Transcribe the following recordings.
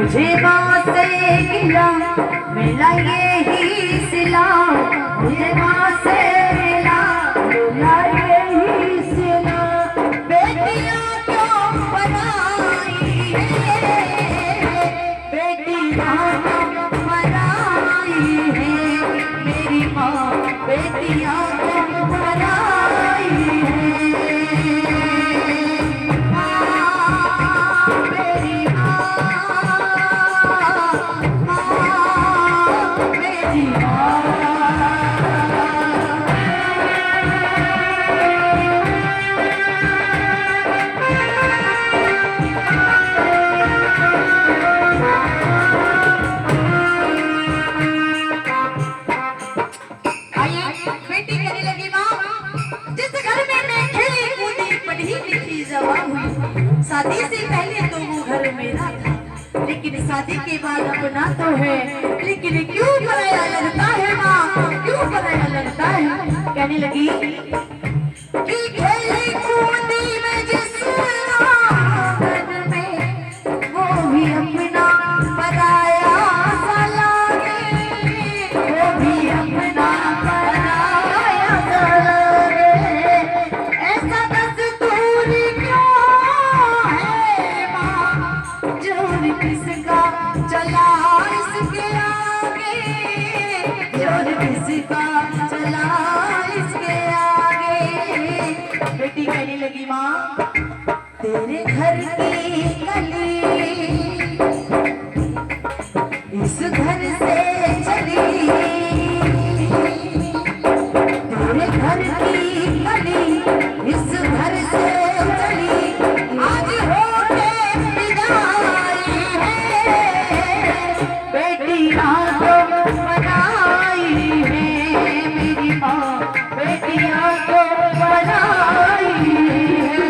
मुझे माँ से गिला मिला यही सिला, मुझे माँ से मिला मिला यही सिला। बेटियाँ क्यों बनाई है, बेटियाँ क्यों बनाई है मेरी माँ, बेटियाँ क्यों बनाई है। शादी से पहले तो वो घर मेरा था, लेकिन शादी के बाद अपना तो है, लेकिन क्यों पराया लगता है माँ, क्यों पराया लगता है। कहने लगी कि खेली कूदी में जिस आंगन में, वो भी अपना पराया सा लागे, वो भी अपना पराया सा लागे। ऐसा दस्तूर क्यों है माँ, जोर किसका चला इसके आगे, जोर किसका चला इसके आगे। बेटी कहने लगी माँ तेरे घर की गली इस घर से चली, तेरे घर की गली इस घर से चली, आज होके विदाई है, बेटियाँ तो बनाई है मेरी माँ, बेटियाँ तो बनाई है।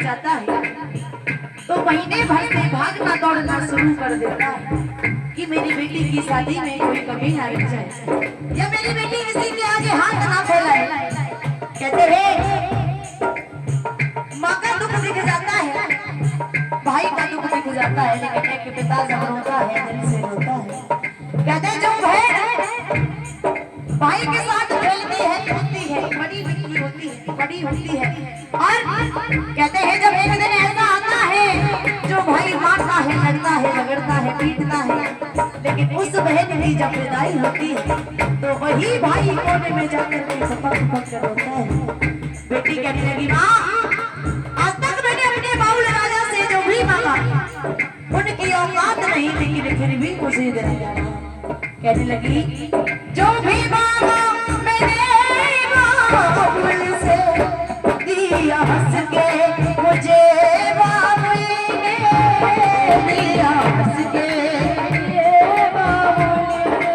जाता है तो महीने भर से भागना दौड़ना शुरू कर देता है कि मेरी बेटी की शादी में कोई कमी ना रह जाए, या मेरी बेटी किसी के आगे हाथ ना फैलाए। कहते हैं माँ का दुख दिख जाता है, भाई का दुख दिख जाता है, लेकिन एक पिता जब रोता है दिल से रोता है। कहते हैं जो बहन भाई के साथ खेलती है कूदती है, बड़ी होती है, बड़ी होती है, और कहते हैं जब एक दिन ऐसा आता है जो भाई मारता है, लड़ता है, झगड़ता है, पीटता है, लेकिन उस बहन की जब विदाई होती है तो वही भाई कोने में जाकर के सपक कर रोता है। बेटी कहने लगी माँ आज तक मैंने अपने बाउल राजा से जो भी मांगा उनकी औकात नहीं, लेकिन फिर भी खुशी दे दिया। कहने लगी जो भी मांगा मैंने बाउल से दिया, हंस के मुझे बाबुल ने दिया, हंस के बाबुल ने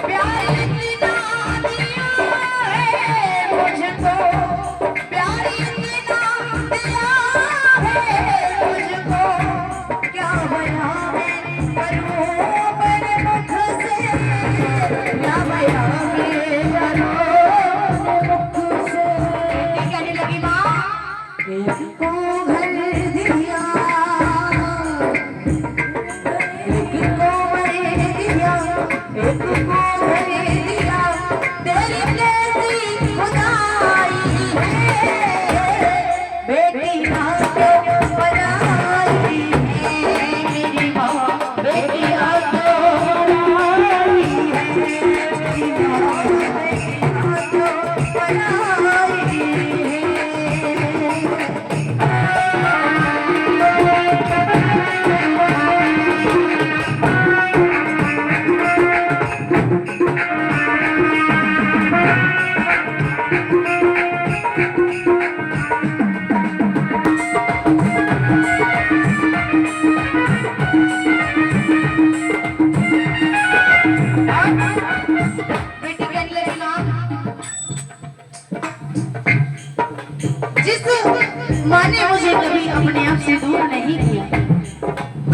प्यार इतना दिया है मुझको, प्यार इतना दिया है मुझको, क्या बयां मैं करूं पर मुख से, क्या बयां माँ ने मुझे कभी अपने आप से दूर नहीं किया।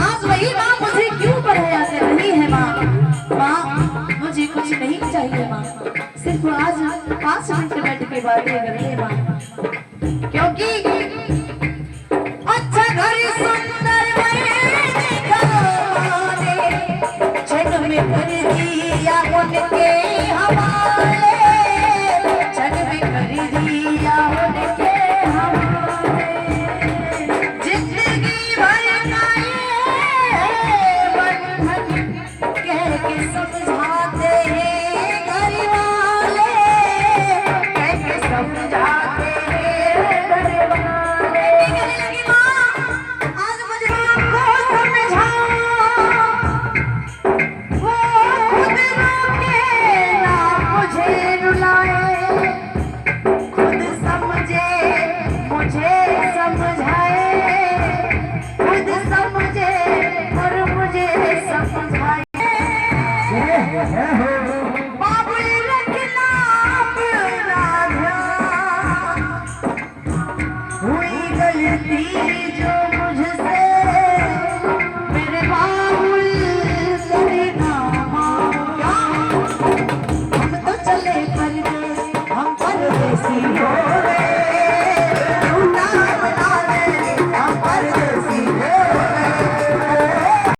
आज वही माँ मुझे क्यों पढ़ाया कर रही है। माँ मुझे कुछ नहीं चाहिए माँ, सिर्फ आज 5 मिनट बैठ के बातें करिए माँ, क्योंकि अच्छा घर सुंदर छन में कर दिया उनके हवाले, छन में कर दिया उनके हवाले। जिंदगी भर का ये बंधन कह के समझाते हैं घर वाले, कह के समझाते हैं घर वाले। कहने लगी माँ आज मुझे आपको समझा, वो खुद रोके ना मुझे रुलाए, खुद समझे मुझे समझाए, खुद समझे और मुझे समझाए।